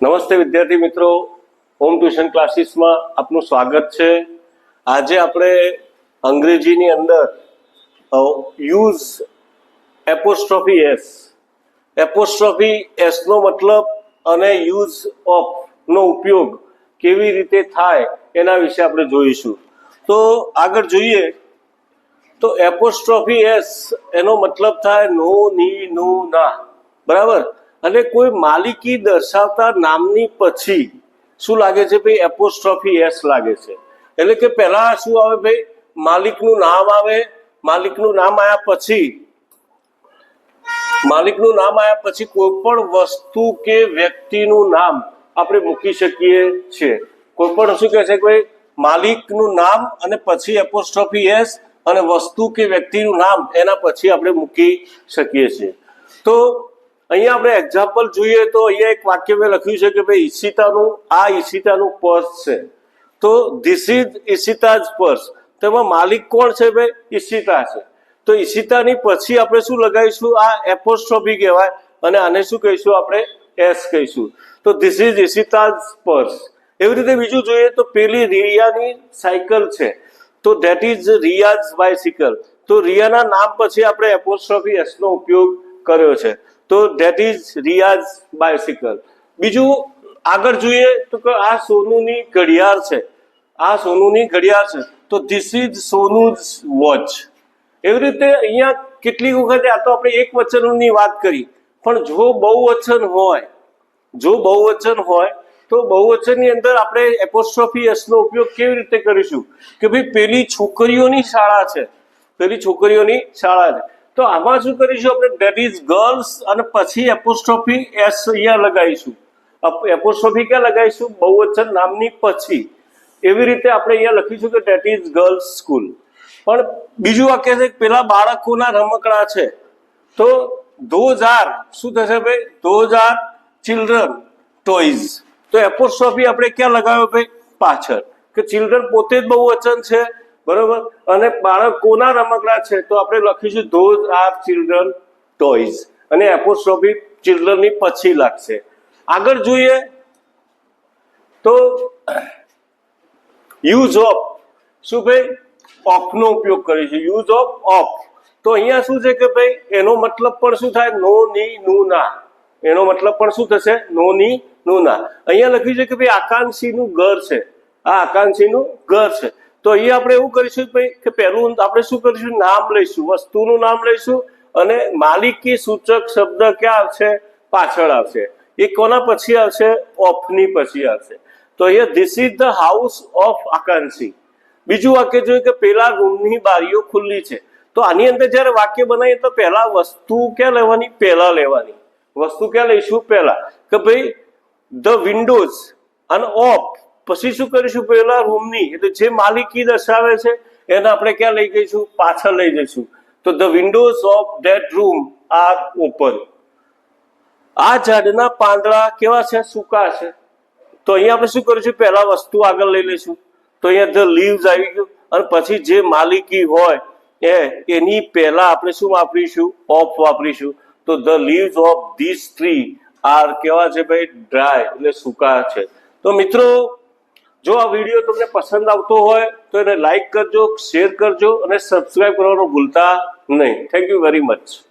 નમસ્તે વિદ્યાર્થી મિત્રો, હોમ ટ્યુશન ક્લાસીસમાં આપનું સ્વાગત છે। આજે આપણે અંગ્રેજીની અંદર યુઝ એપોસ્ટ્રોફી એસ નો મતલબ અને યુઝ ઓફ નો ઉપયોગ કેવી રીતે થાય એના વિશે આપણે જોઈશું। તો આગળ જોઈએ તો એપોસ્ટ્રોફી એસ એનો મતલબ થાય નો, ની, નું, ના, બરાબર। અને કોઈ માલિકી દર્શાવતા નામની પછી શું લાગે છે ભાઈ? એપોસ્ટ્રોફી એસ લાગે છે। એટલે કે પહેલા શું આવે ભાઈ? માલિકનું નામ આવે। માલિકનું નામ આવ્યા પછી કોઈ પણ વસ્તુ કે વ્યક્તિનું નામ આપણે મૂકી શકીએ છીએ। કોઈ પણ શું કહે છે કે ભાઈ માલિકનું નામ અને પછી એપોસ્ટ્રોફી એસ અને વસ્તુ કે વ્યક્તિનું નામ એના પછી આપણે મૂકી શકીએ છીએ। તો અહીંયા આપણે એક્ઝામ્પલ જોઈએ તો અહીંયા એક વાક્ય મેં લખ્યું છે કે ભાઈ ઈશિતાનું પર્સ છે। તો ધીસ ઇઝ ઈશિતાઝ પર્સ। તો એમાં માલિક કોણ છે ભાઈ? ઈશિતા છે। તો ઈશિતાની પછી આપણે શું લગાવીશું? આ એપોસ્ટ્રોફી કહેવાય અને આને શું કહીશું આપણે? એસ કહીશું। તો ધીસ ઇઝ ઈશિતાઝ પર્સ। એવી રીતે બીજું જોઈએ તો પેલી રિયાની સાયકલ છે, તો ધેટ ઇઝ રિયાઝ બાયસિકલ। તો રિયાના નામ પછી આપણે એપોસ્ટ્રોફી એસ નો ઉપયોગ કર્યો છે, તો ધેટ ઇઝ રિયાઝ બાયસિકલ। બીજું આગળ જોઈએ તો કે આ સોનુની ઘડિયાળ છે, તો ધીસ ઇઝ સોનુઝ વોચ। એવી રીતે અહીંયા કેટલીક વખત આ તો આપણે એક વચનની વાત કરી, પણ જો બહુવચન હોય તો બહુવચનની અંદર આપણે એપોસ્ટ્રોફી એસ નો ઉપયોગ કેવી રીતે કરીશું કે ભાઈ પેલી છોકરીઓની શાળા છે, તો આમાં શું કરીશું આપણે? ધેટ ઇઝ ગર્લ્સ અને પછી એપોસ્ટ્રોફી એસ અહીંયા લગાવીશું। એપોસ્ટ્રોફી ક્યાં લગાવીશું? બહુવચન નામની પછી। એવી રીતે આપણે અહીંયા લખીશું કે ધેટ ઇઝ ગર્લ્સ સ્કૂલ। પણ બીજું વાક્ય છે પેલા બાળકોના રમકડા છે, તો ધોઝ આર શું થશે ભાઈ? Those are children toys. તો એપોસ્ટ્રોફી આપણે ક્યાં લગાવ્યો ભાઈ? પાછળ, કે ચિલ્ડ્રન પોતે જ બહુવચન છે, બરોબર, અને બાળકોના રમકડા છે તો આપણે લખીશું ધોઝ આર ચિલ્ડ્રન ટોયઝ અને એપોસ્ટ્રોફી ચિલ્ડ્રનની પછી લાગશે। આગળ જોઈએ તો યુઝ ઓફ, શું ભાઈ? ઓફ નો ઉપયોગ કરીશું, યુઝ ઓફ। તો અહીંયા શું છે કે ભાઈ એનો મતલબ પણ શું થાય? નો, ની, નું, ના। એનો મતલબ પણ શું થશે? નો, ની, નું, ના। અહીંયા લખ્યું છે કે ભાઈ આકાંક્ષીનું ઘર છે, આ આકાંક્ષીનું ઘર છે, તો અહીંયા આપણે એવું કરીશું ભાઈ કે પહેલું આપણે શું કરીશું? નામ લઈશું, વસ્તુનું નામ લઈશું અને માલિકી સૂચક શબ્દ ક્યાં આવશે? પાછળ આવશે। એ કોના પછી આવશે? ઓફની પછી આવશે। તો અહીંયા this is the house of આકાંક્ષી। બીજું વાક્ય જોયું કે પેલા રૂમની બારીઓ ખુલ્લી છે। તો આની અંદર જયારે વાક્ય બનાવીએ તો પહેલા વસ્તુ ક્યાં લેવાની? પહેલા લેવાની। વસ્તુ ક્યાં લઈશું? પહેલા, કે ભાઈ ધ વિન્ડોઝ અને ઓફ, પછી શું કરીશું? પેલા રૂમની, એટલે જે માલિકી દર્શાવે છે એને આપણે ક્યાં લઈ જઈશું? પાછળ લઈ જઈશું। તો the windows of that room are open. આ ઝાડના પાંદડા કેવા છે? સૂકા છે। તો અહીંયા આપણે શું કરીશું? પહેલા વસ્તુ આગળ લઈ લઈશું, તો અહીંયા ધ લીવ્સ આવી ગયું અને પછી જે માલિકી હોય એની પહેલા આપણે શું વાપરીશું? ઓફ વાપરીશું। તો the leaves of this tree are કેવા છે ભાઈ? ડ્રાય, એટલે સૂકા છે। તો મિત્રો, જો આ વિડીયો તમને પસંદ આવતો હોય તો એને લાઈક કરજો, શેર કરજો અને સબસ્ક્રાઇબ કરવાનું ભૂલતા નહીં। Thank you very much.